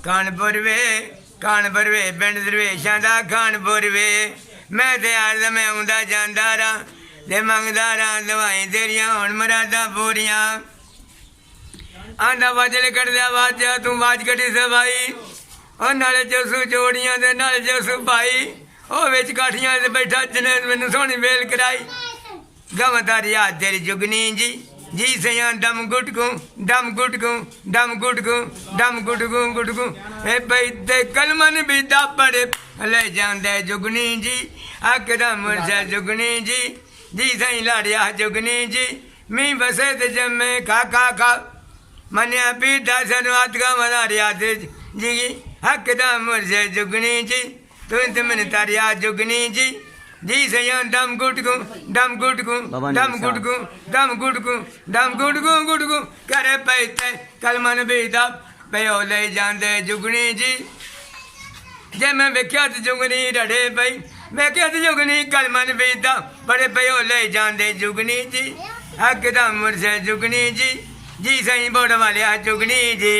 कानपुर वे पिंड दरवेशां दा खानपुर वे। मैं ते हर मैं आउंदा जांदा रहां ते मंगदा रहां दवाई तेरियां हुण मुरादां पूरियां। आंदा वजल कटदा वाजा तू वाज कटी सवाई ओ नाले जसू चोड़ियां ते नाले जसू पाई ओ विच काठियां ते बैठा जने मैनू सोहनी वेल कराई। गम तारी हाथ तेरी जुगनी जी सैया दम गुटकू दम गुटकू दम गुटकू दम गुटकू गुटकू ए भाई ते कलमन भी दापड़े ले जांदे जुगनी जी अकदा मुरसा जुगनी जी सही लाड़िया जुगनी जी मी बसे ते जमे खा मनिया पीता सनवात का मदारिया जी अकदा मुरसा जुगनी जी तू ते मन तारिया जुगनी जी सैया दम गुटकू दम गुटकू दम गुटकू दम गुटकू दम गुटकू गुटकू करे पैते कलमन भी दब पयो ले जांदे जुगनी जी। जे मैं वेख्या ते जुगनी रड़े पई वेख्या ते जुगनी कलमन भी दब बड़े पयो ले जांदे जुगनी जी अकदम मुरसे जुगनी जी सही बोड़ वाले जुगनी जी।